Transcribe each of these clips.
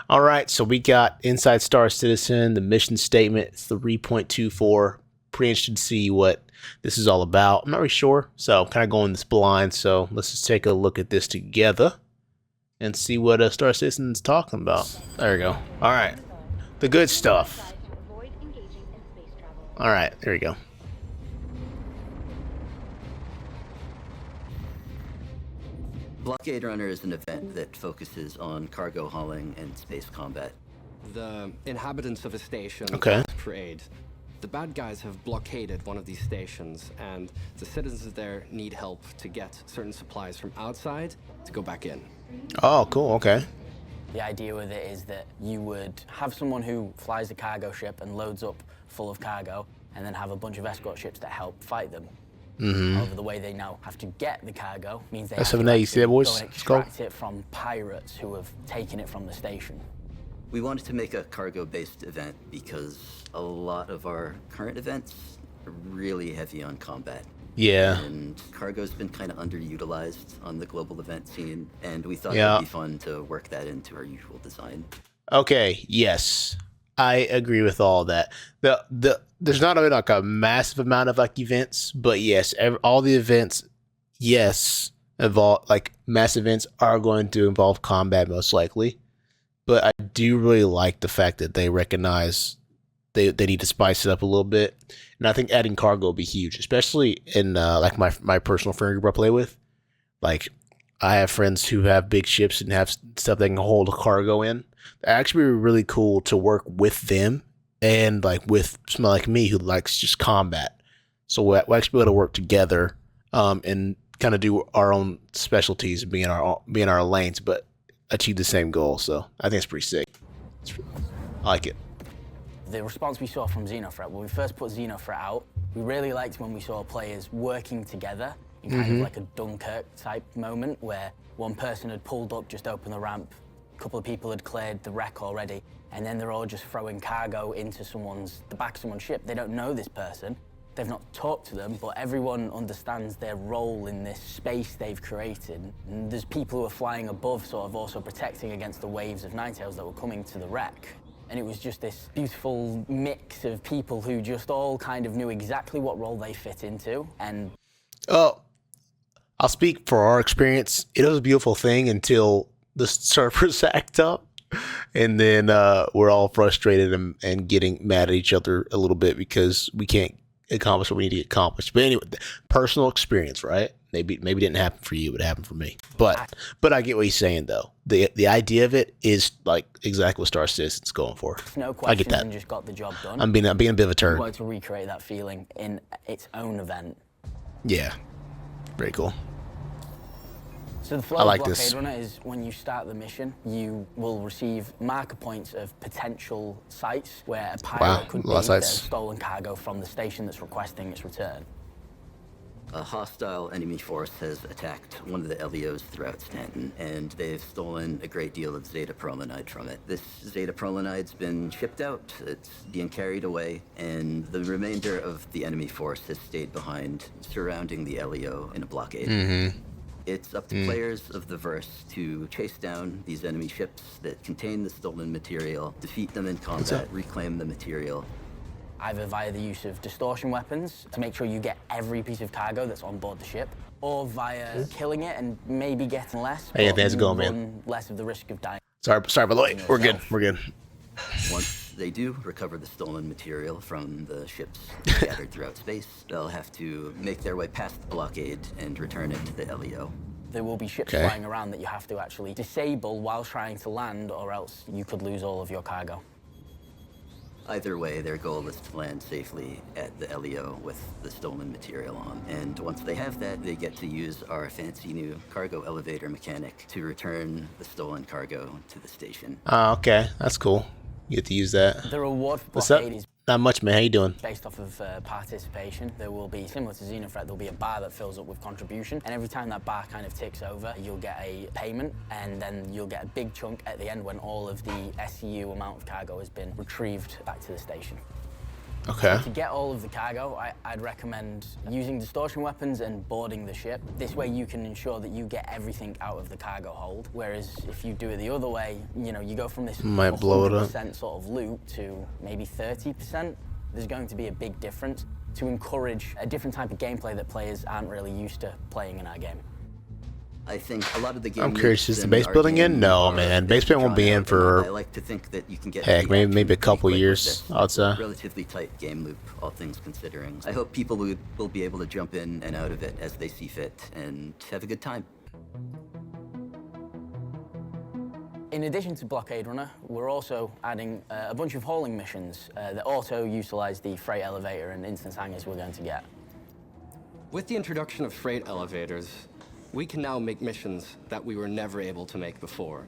All right, so we got Inside Star Citizen, the mission statement. It's 3.24. Pretty interested to see what this is all about. I'm not really sure, so kind of going this blind. So let's just take a look at this together and see what Star Citizen's talking about. There we go. All right, the good stuff. All right, there we go. Blockade Runner is an event that focuses on cargo hauling and space combat. The inhabitants of a station ask for aid. The bad guys have blockaded one of these stations, and the citizens there need help to get certain supplies from outside to go back in. Oh, cool, okay. The idea with it is that you would have someone who flies a cargo ship and loads up full of cargo, and then have a bunch of escort ships that help fight them. However, the way they now have to get the cargo means they have to actually go and extract it from pirates who have taken it from the station. We wanted to make a cargo-based event because a lot of our current events are really heavy on combat. Yeah. And cargo's been kind of underutilized on the global event scene, and we thought it'd be fun to work that into our usual design. Okay, yes. I agree with all that. There's not like a massive amount of like events, but yes, all the events, yes, involve like mass events are going to involve combat most likely. But I do really like the fact that they recognize they need to spice it up a little bit, and I think adding cargo will be huge, especially in like my personal friend group I play with. Like I have friends who have big ships and have stuff they can hold cargo in. It actually be really cool to work with them and like with someone like me who likes just combat. So we'll actually be able to work together and kind of do our own specialties, be in our lanes, but achieve the same goal. So I think it's pretty sick. I like it. The response we saw from Xenothreat, when we first put Xenothreat out, we really liked when we saw players working together in kind of like a Dunkirk type moment where one person had pulled up, just opened the ramp, a couple of people had cleared the wreck already, and then they're all just throwing cargo into the back of someone's ship. They don't know this person, they've not talked to them, but everyone understands their role in this space they've created. And there's people who are flying above, sort of also protecting against the waves of Ninetales that were coming to the wreck. And it was just this beautiful mix of people who just all kind of knew exactly what role they fit into. And I'll speak for our experience. It was a beautiful thing until the servers act up, and then we're all frustrated and getting mad at each other a little bit because we can't accomplish what we need to get accomplished. But anyway, personal experience, right? Maybe it didn't happen for you, but it happened for me. But I get what he's saying though. The idea of it is like exactly what Star Citizen's going for. No question, I get that. And just got the job done. I'm being a bit of a turd. I wanted to recreate that feeling in its own event. Yeah, very cool. So the flow of Blockade Runner is when you start the mission, you will receive marker points of potential sites where a pirate could be that has stolen cargo from the station that's requesting its return. A hostile enemy force has attacked one of the LEOs throughout Stanton, and they've stolen a great deal of Zeta Prolanide from it. This Zeta Prolanide's been shipped out, it's being carried away, and the remainder of the enemy force has stayed behind, surrounding the LEO in a blockade. It's up to players of the verse to chase down these enemy ships that contain the stolen material, defeat them in combat, reclaim the material. Either via the use of distortion weapons to make sure you get every piece of cargo that's on board the ship, or via killing it and maybe getting less, hey, how's it going, man? Less of the risk of dying. Sorry, by the way, we're good. Once they do recover the stolen material from the ships scattered throughout space, they'll have to make their way past the blockade and return it to the LEO. There will be ships flying around that you have to actually disable while trying to land, or else you could lose all of your cargo. Either way, their goal is to land safely at the LEO with the stolen material on. And once they have that, they get to use our fancy new cargo elevator mechanic to return the stolen cargo to the station. Oh, okay. That's cool. You get to use that. The reward for Blockade is not much, man. How you doing? Based off of participation. There will be, similar to Xenothreat, there'll be a bar that fills up with contribution, and every time that bar kind of ticks over, you'll get a payment, and then you'll get a big chunk at the end when all of the SCU amount of cargo has been retrieved back to the station. Okay. So to get all of the cargo, I'd recommend using distortion weapons and boarding the ship. This way you can ensure that you get everything out of the cargo hold. Whereas if you do it the other way, you know, you go from this Might blow it up. 100% sort of loot to maybe 30%. There's going to be a big difference to encourage a different type of gameplay that players aren't really used to playing in our game. I think a lot of the game I'm curious, is loops the in base our building in? game No, are man. a Base bit building won't be drawn in out, for, and I like to think that you can get heck, the maybe action a pretty couple quick with years, this. I'd It's a say. relatively tight game loop, all things considering. I hope people will be able to jump in and out of it as they see fit and have a good time. In addition to Blockade Runner, we're also adding a bunch of hauling missions that also utilize the freight elevator and instance hangars we're going to get. With the introduction of freight elevators, we can now make missions that we were never able to make before.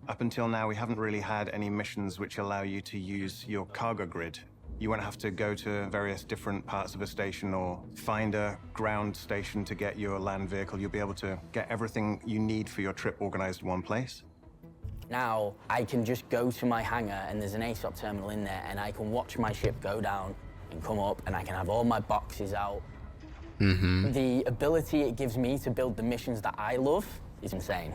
Up until now, we haven't really had any missions which allow you to use your cargo grid. You won't have to go to various different parts of a station or find a ground station to get your land vehicle. You'll be able to get everything you need for your trip organized in one place. Now, I can just go to my hangar and there's an ASOP terminal in there and I can watch my ship go down and come up and I can have all my boxes out. The ability it gives me to build the missions that I love is insane.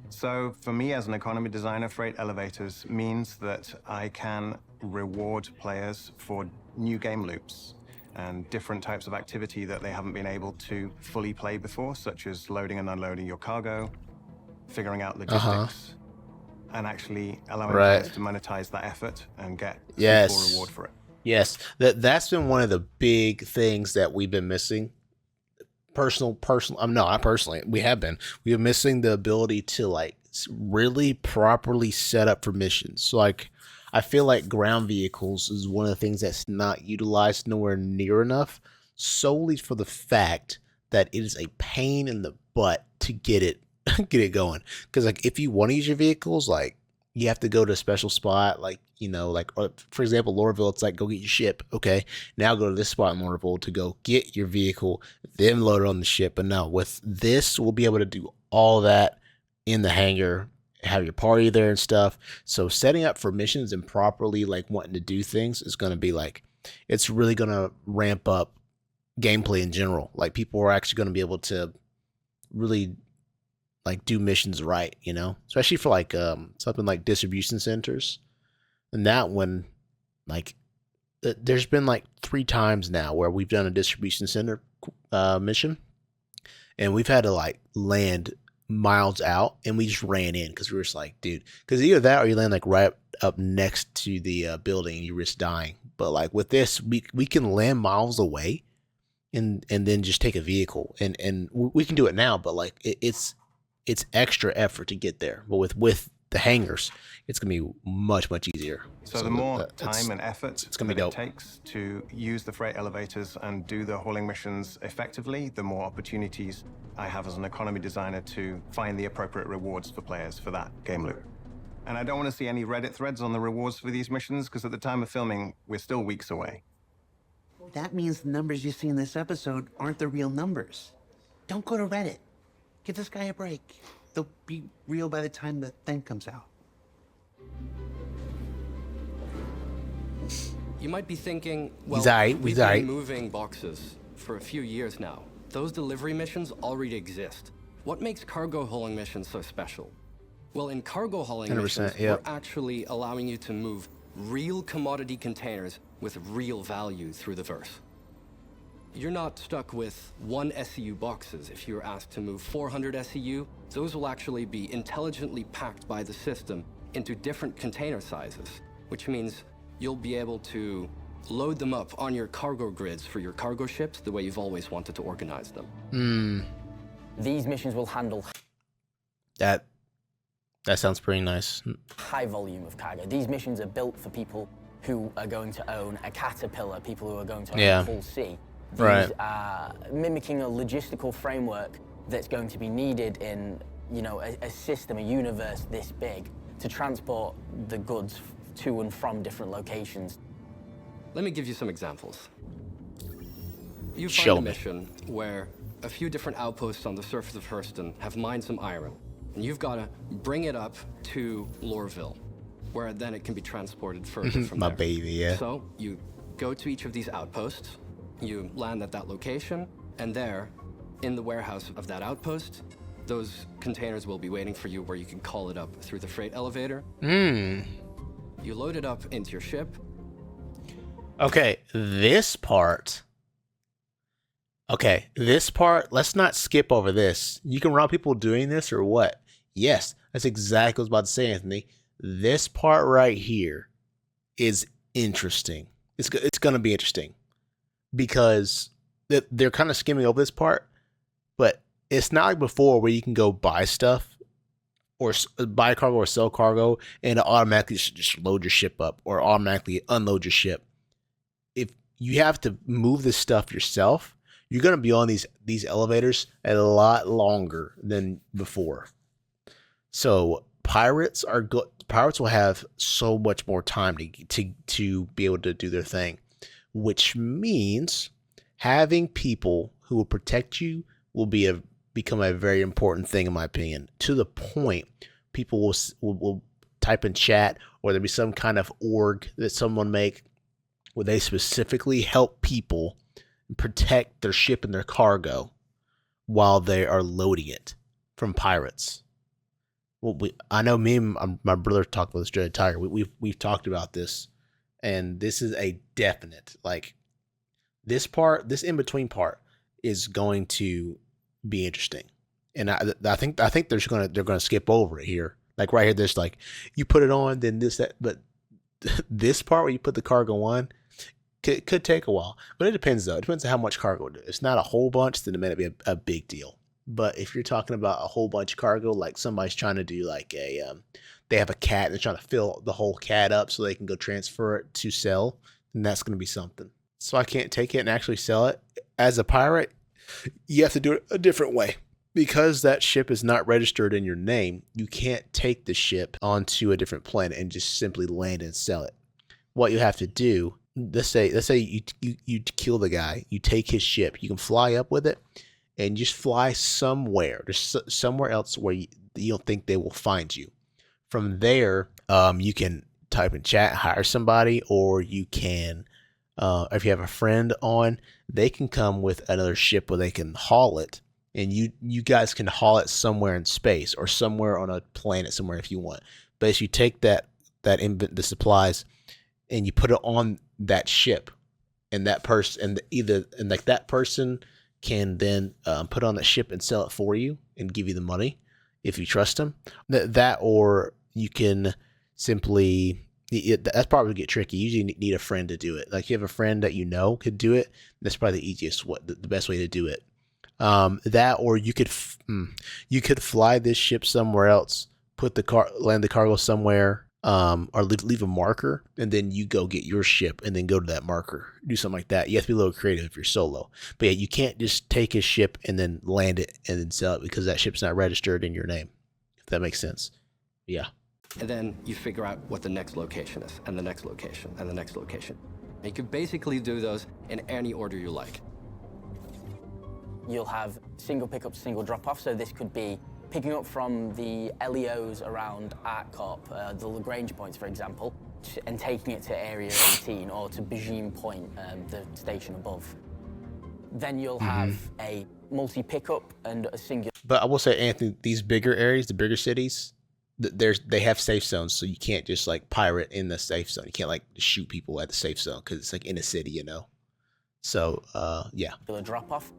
So for me as an economy designer, freight elevators means that I can reward players for new game loops and different types of activity that they haven't been able to fully play before, such as loading and unloading your cargo, figuring out logistics, and actually allowing players to monetize that effort and get a full reward for it. Yes, that's been one of the big things that we've been missing. Personal. Not personally. We've been missing the ability to like really properly set up for missions. So like, I feel like ground vehicles is one of the things that's not utilized nowhere near enough, solely for the fact that it is a pain in the butt to get it going. Because like, if you want to use your vehicles, like you have to go to a special spot, like, you know, like, for example, Lorville, it's like, go get your ship. Okay, now go to this spot in Lorville to go get your vehicle, then load it on the ship. But no, with this, we'll be able to do all that in the hangar, have your party there and stuff. So setting up for missions and properly like wanting to do things is going to be like, it's really going to ramp up gameplay in general. Like people are actually going to be able to really like do missions right, you know, especially for like something like distribution centers. And that one, like, there's been like 3 times now where we've done a distribution center mission, and we've had to like land miles out, and we just ran in because we were just like, dude, because either that or you land like right up next to the building and you risk dying. But like with this, we can land miles away, and then just take a vehicle, and we can do it now. But like it's extra effort to get there. But with the hangars, it's gonna be much easier. So the more time and effort it takes to use the freight elevators and do the hauling missions effectively, the more opportunities I have as an economy designer to find the appropriate rewards for players for that game loop. And I don't want to see any Reddit threads on the rewards for these missions, because at the time of filming, we're still weeks away. That means the numbers you see in this episode aren't the real numbers. Don't go to Reddit. Give this guy a break. They'll be real by the time the thing comes out. You might be thinking, well, we've been moving boxes for a few years now. Those delivery missions already exist. What makes cargo hauling missions so special? Well, in cargo hauling missions, we're actually allowing you to move real commodity containers with real value through the verse. You're not stuck with 1 SEU boxes. If you're asked to move 400 SEU, those will actually be intelligently packed by the system into different container sizes, which means you'll be able to load them up on your cargo grids for your cargo ships the way you've always wanted to organize them. These missions will handle that sounds pretty nice. High volume of cargo. These missions are built for people who are going to own a Caterpillar, people who are going to own a full sea. These are mimicking a logistical framework that's going to be needed in, you know, a system, a universe this big to transport the goods to and from different locations. Let me give you some examples. You find a mission where a few different outposts on the surface of Hurston have mined some iron, and you've got to bring it up to Lorville, where then it can be transported further from there. Baby, yeah. So you go to each of these outposts, you land at that location, and there, in the warehouse of that outpost, those containers will be waiting for you where you can call it up through the freight elevator. You load it up into your ship. Okay, this part. Okay, this part, let's not skip over this. You can run people doing this or what? Yes, that's exactly what I was about to say, Anthony. This part right here is interesting. It's going to be interesting because they're kind of skimming over this part, but it's not like before where you can go buy stuff or buy cargo or sell cargo and it automatically just load your ship up or automatically unload your ship. If you have to move this stuff yourself, you're going to be on these elevators a lot longer than before. So pirates will have so much more time to be able to do their thing, which means having people who will protect you will become a very important thing, in my opinion, to the point people will type in chat, or there'll be some kind of org that someone make where they specifically help people protect their ship and their cargo while they are loading it from pirates. Well, I know me and my brother talked about this during Tiger. We've talked about this, and this is a definite, like, this in between part is going to be interesting, and I think they're gonna skip over it here. Like right here, there's like you put it on, then that, but this part where you put the cargo on could take a while. But it depends though. It depends on how much cargo it is. It's not a whole bunch, then it may be a big deal. But if you're talking about a whole bunch of cargo, like somebody's trying to do like they have a cat and they're trying to fill the whole cat up so they can go transfer it to sell, then that's going to be something. So I can't take it and actually sell it. As a pirate, you have to do it a different way. Because that ship is not registered in your name, you can't take the ship onto a different planet and just simply land and sell it. What you have to do, let's say you kill the guy, you take his ship, you can fly up with it, and just fly somewhere, just somewhere else where you don't think they will find you. From there, you can type in chat, hire somebody, or you can, if you have a friend on, they can come with another ship where they can haul it, and you guys can haul it somewhere in space or somewhere on a planet somewhere if you want. But as you take the supplies and you put it on that ship, and that person that person can then put on that ship and sell it for you and give you the money if you trust them. That or you can simply, that's probably get tricky. You usually need a friend to do it. Like if you have a friend that you know could do it, that's probably the easiest, the best way to do it. That or you could fly this ship somewhere else, land the cargo somewhere, or leave a marker, and then you go get your ship and then go to that marker. Do something like that. You have to be a little creative if you're solo. But yeah, you can't just take his ship and then land it and then sell it because that ship's not registered in your name. If that makes sense. Yeah. And then you figure out what the next location is, and the next location, and the next location. And you can basically do those in any order you like. You'll have single pickup, single drop-off, so this could be picking up from the LEOs around ArtCorp, the Lagrange points, for example, and taking it to Area 18 or to Beijing Point, the station above. Then you'll have a multi-pickup and a singular... But I will say, Anthony, these bigger areas, the bigger cities, they have safe zones, so you can't just like pirate in the safe zone. You can't like shoot people at the safe zone because it's like in a city, you know? So, yeah. Drop-off.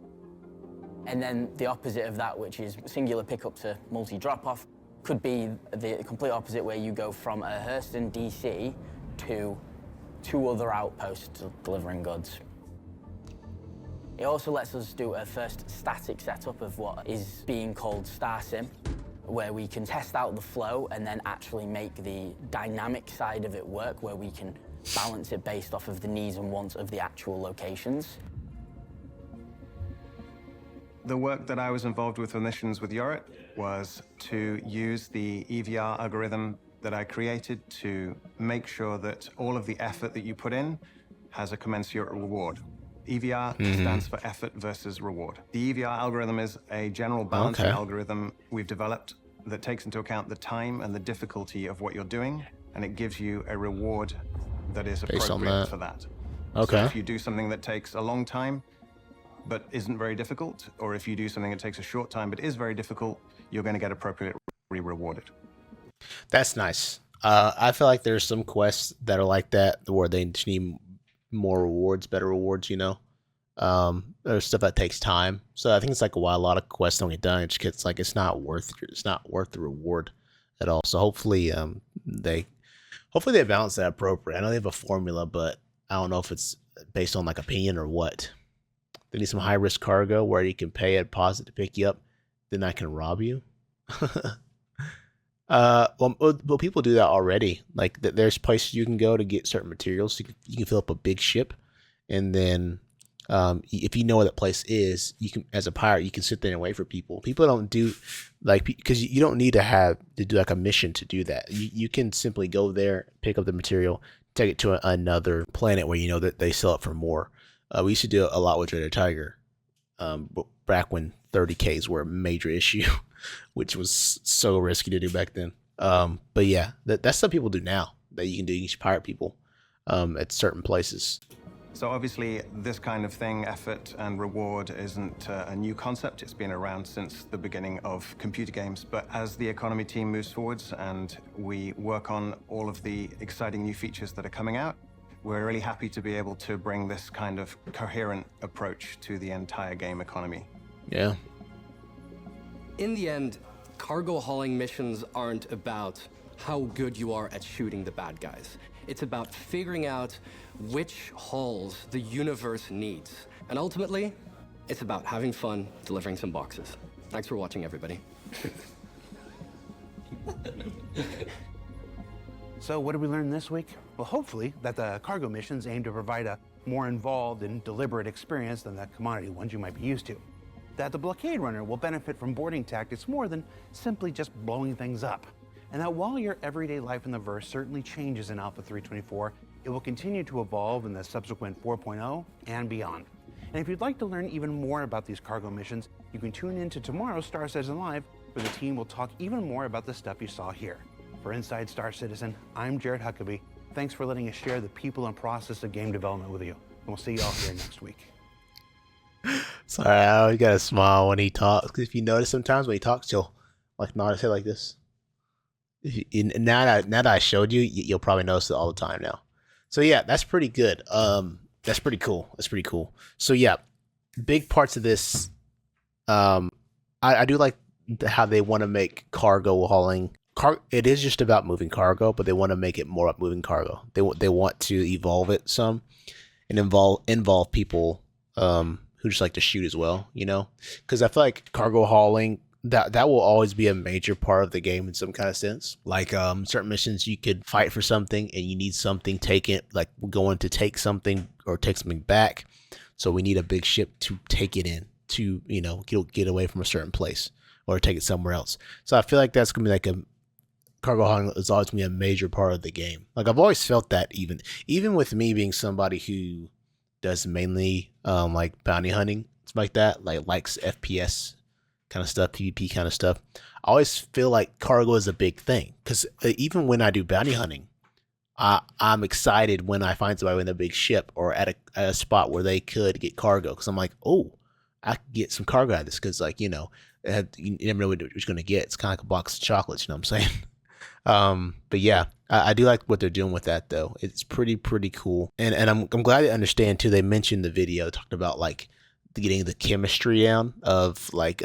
And then the opposite of that, which is singular pickup to multi-drop-off, could be the complete opposite, where you go from a Hurston DC to 2 other outposts delivering goods. It also lets us do a first static setup of what is being called StarSim, where we can test out the flow and then actually make the dynamic side of it work, where we can balance it based off of the needs and wants of the actual locations. The work that I was involved with missions with Yorit was to use the EVR algorithm that I created to make sure that all of the effort that you put in has a commensurate reward. EVR stands for effort versus reward. The EVR algorithm is a general balancing algorithm we've developed that takes into account the time and the difficulty of what you're doing, and it gives you a reward that is appropriate for that. Okay. So if you do something that takes a long time, but isn't very difficult, or if you do something that takes a short time, but is very difficult, you're going to get appropriately rewarded. That's nice. I feel like there's some quests that are like that where they just need more rewards, better rewards, you know. There's stuff that takes time. So I think it's like why a lot of quests don't get done. It's just like it's not worth the reward at all. So hopefully they balance that appropriate. I know they have a formula, but I don't know if it's based on like opinion or what. They need some high risk cargo where you can pay a deposit to pick you up, then I can rob you. Well, people do that already. Like, there's places you can go to get certain materials. You can fill up a big ship, and then if you know where that place is, you can, as a pirate, you can sit there and wait for people. People don't do like because you don't need to do like a mission to do that. You can simply go there, pick up the material, take it to another planet where you know that they sell it for more. We used to do a lot with Dreaded Tiger, back when 30Ks were a major issue, which was so risky to do back then. But yeah, that's what people do now that you can do. You can pirate people at certain places. So obviously, this kind of thing, effort and reward, isn't a new concept. It's been around since the beginning of computer games. But as the economy team moves forwards and we work on all of the exciting new features that are coming out, we're really happy to be able to bring this kind of coherent approach to the entire game economy. Yeah. In the end, cargo hauling missions aren't about how good you are at shooting the bad guys. It's about figuring out which hulls the universe needs. And ultimately, it's about having fun delivering some boxes. Thanks for watching, everybody. So what did we learn this week? Well, hopefully that the cargo missions aim to provide a more involved and deliberate experience than the commodity ones you might be used to. That the blockade runner will benefit from boarding tactics more than simply just blowing things up. And that while your everyday life in the verse certainly changes in Alpha 324, it will continue to evolve in the subsequent 4.0 and beyond. And if you'd like to learn even more about these cargo missions, you can tune in to tomorrow's Star Citizen Live, where the team will talk even more about the stuff you saw here. For Inside Star Citizen, I'm Jared Huckabee. Thanks for letting us share the people and process of game development with you. And we'll see you all here next week. Sorry, I always gotta smile when he talks. Cause if you notice, sometimes when he talks, he'll like nod his head like this. Now that I showed you, you'll probably notice it all the time now. So yeah, that's pretty good. That's pretty cool. That's pretty cool. So yeah, big parts of this. I do like how they want to make cargo hauling. It is just about moving cargo, but they want to make it more about moving cargo. They want to evolve it some, and involve people who just like to shoot as well. You know, because I feel like cargo hauling, that will always be a major part of the game in some kind of sense. Like certain missions, you could fight for something and you need something taken, like we're going to take something or take something back. So we need a big ship to take it in to, you know, get away from a certain place or take it somewhere else. So I feel like that's gonna be like cargo hauling is always gonna be a major part of the game. Like I've always felt that even with me being somebody who does mainly like bounty hunting, stuff like that, like likes FPS kind of stuff, PvP kind of stuff. I always feel like cargo is a big thing because even when I do bounty hunting, I'm excited when I find somebody with a big ship or at a spot where they could get cargo because I'm like, oh, I could get some cargo out of this because, like, you know, you never know what you're going to get. It's kind of like a box of chocolates, you know what I'm saying? But yeah, I do like what they're doing with that though. It's pretty cool, and I'm glad to understand too. They mentioned the video talked about like getting the chemistry down of like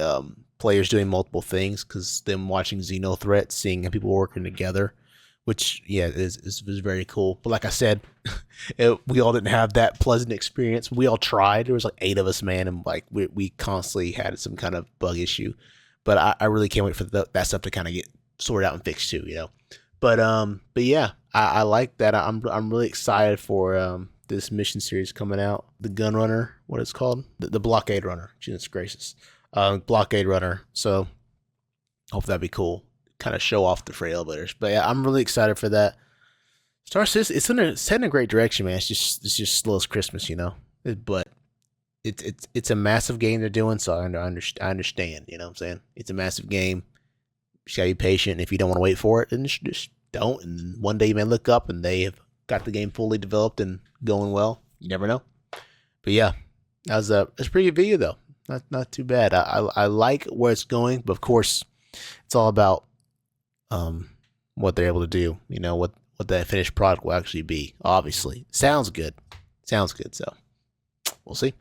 players doing multiple things because them watching Xenothreat, seeing how people working together, which yeah is very cool. But like I said, we all didn't have that pleasant experience. We all tried. There was like 8 of us, man, and like we constantly had some kind of bug issue. But I really can't wait for that stuff to kind of get sorted out and fixed too, you know. But yeah, I like that. I'm really excited for this mission series coming out. The Gun Runner, what it's called, the Blockade Runner. Goodness gracious, Blockade Runner. So hope that'd be cool. Kind of show off the freight elevators. But yeah, I'm really excited for that. Star Citizen, it's heading in a great direction, man. It's just slow as Christmas, you know. But it's a massive game they're doing, so I understand. You know what I'm saying? It's a massive game. You just gotta be patient. If you don't want to wait for it, then just don't. And one day you may look up and they have got the game fully developed and going well. You never know. But yeah, it's a pretty good video though. Not too bad. I like where it's going, but of course, it's all about what they're able to do. You know what that finished product will actually be. Obviously, sounds good. So we'll see.